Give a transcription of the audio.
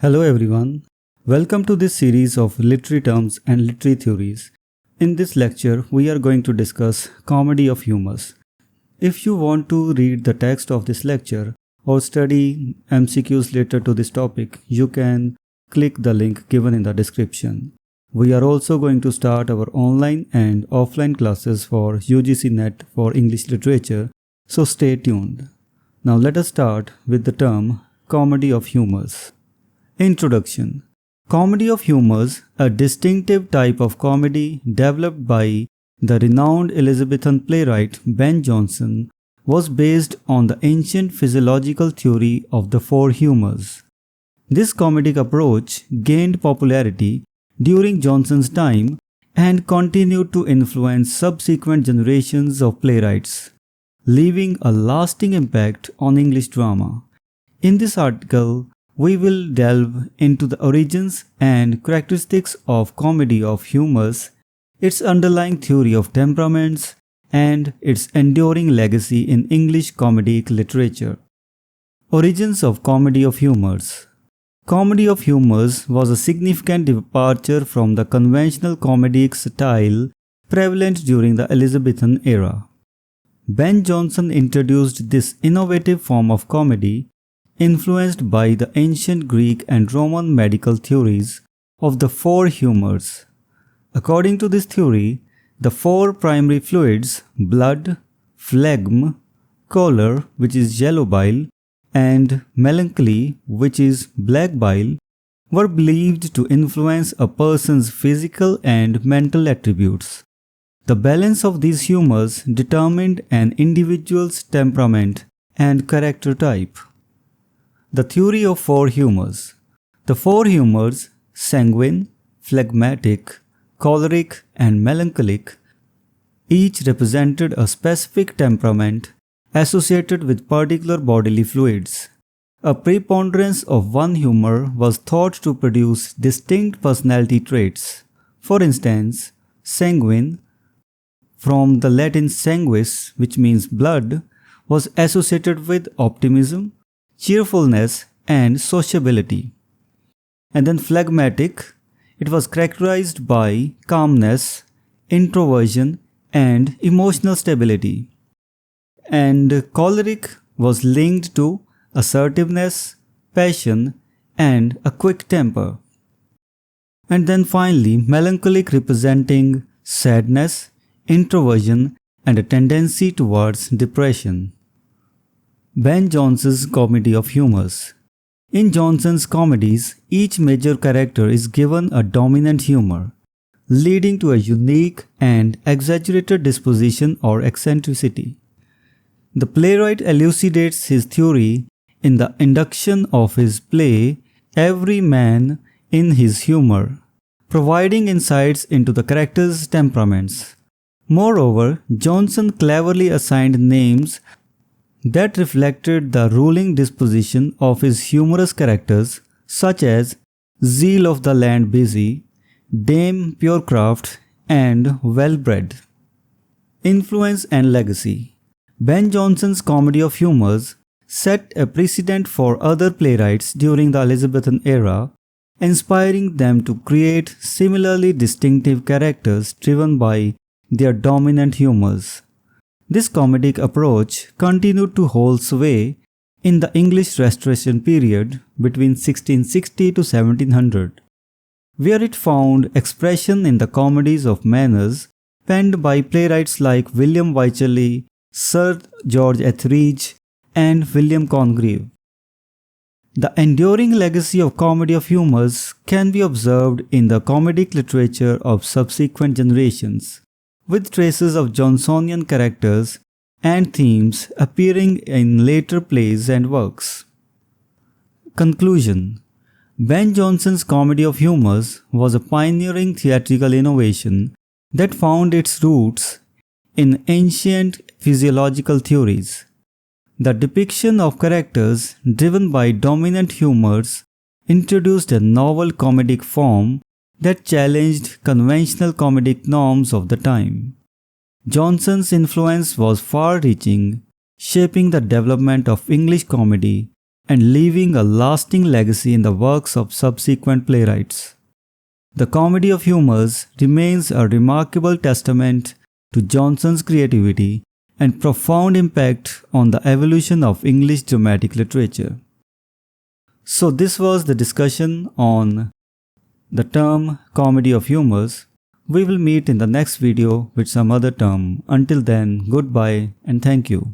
Hello everyone. Welcome to this series of literary terms and literary theories. In this lecture, we are going to discuss comedy of humours. If you want to read the text of this lecture or study MCQs related to this topic, you can click the link given in the description. We are also going to start our online and offline classes for UGC NET for English literature, so stay tuned. Now let us start with the term comedy of humours. Introduction. Comedy of humours, a distinctive type of comedy developed by the renowned Elizabethan playwright Ben Jonson, was based on the ancient physiological theory of the four humours. This comedic approach gained popularity during Jonson's time and continued to influence subsequent generations of playwrights, leaving a lasting impact on English drama. In this article, we will delve into the origins and characteristics of comedy of humours, its underlying theory of temperaments, and its enduring legacy in English comedic literature. Origins of comedy of humours. Comedy of humours was a significant departure from the conventional comedic style prevalent during the Elizabethan era. Ben Jonson introduced this innovative form of comedy influenced by the ancient Greek and Roman medical theories of the four humours. According to this theory, the four primary fluids, blood, phlegm, choler, which is yellow bile, and melancholy, which is black bile, were believed to influence a person's physical and mental attributes. The balance of these humours determined an individual's temperament and character type. The theory of four humours. The four humours, sanguine, phlegmatic, choleric, and melancholic, each represented a specific temperament associated with particular bodily fluids. A preponderance of one humour was thought to produce distinct personality traits. For instance, sanguine, from the Latin sanguis, which means blood, was associated with optimism, cheerfulness, and sociability. And then phlegmatic, it was characterized by calmness, introversion, and emotional stability. And choleric was linked to assertiveness, passion, and a quick temper. And then finally, melancholic, representing sadness, introversion, and a tendency towards depression. Ben Jonson's comedy of humours. In Jonson's comedies, each major character is given a dominant humour, leading to a unique and exaggerated disposition or eccentricity. The playwright elucidates his theory in the induction of his play, Every Man in His Humour, providing insights into the characters' temperaments. Moreover, Jonson cleverly assigned names that reflected the ruling disposition of his humorous characters, such as Zeal of the Land Busy, Dame Purecraft, and Well-Bred. Influence and legacy. Ben Jonson's comedy of humours set a precedent for other playwrights during the Elizabethan era, inspiring them to create similarly distinctive characters driven by their dominant humours. This comedic approach continued to hold sway in the English Restoration period between 1660 to 1700, where it found expression in the comedies of manners penned by playwrights like William Wycherley, Sir George Etheridge, and William Congreve. The enduring legacy of comedy of humours can be observed in the comedic literature of subsequent generations, with traces of Jonsonian characters and themes appearing in later plays and works. Conclusion. Ben Jonson's comedy of humours was a pioneering theatrical innovation that found its roots in ancient physiological theories. The depiction of characters driven by dominant humours introduced a novel comedic form that challenged conventional comedic norms of the time. Jonson's influence was far-reaching, shaping the development of English comedy and leaving a lasting legacy in the works of subsequent playwrights. The Comedy of Humours remains a remarkable testament to Jonson's creativity and profound impact on the evolution of English dramatic literature. So this was the discussion on the term Comedy of Humours. We will meet in the next video with some other term. Until then, goodbye and thank you.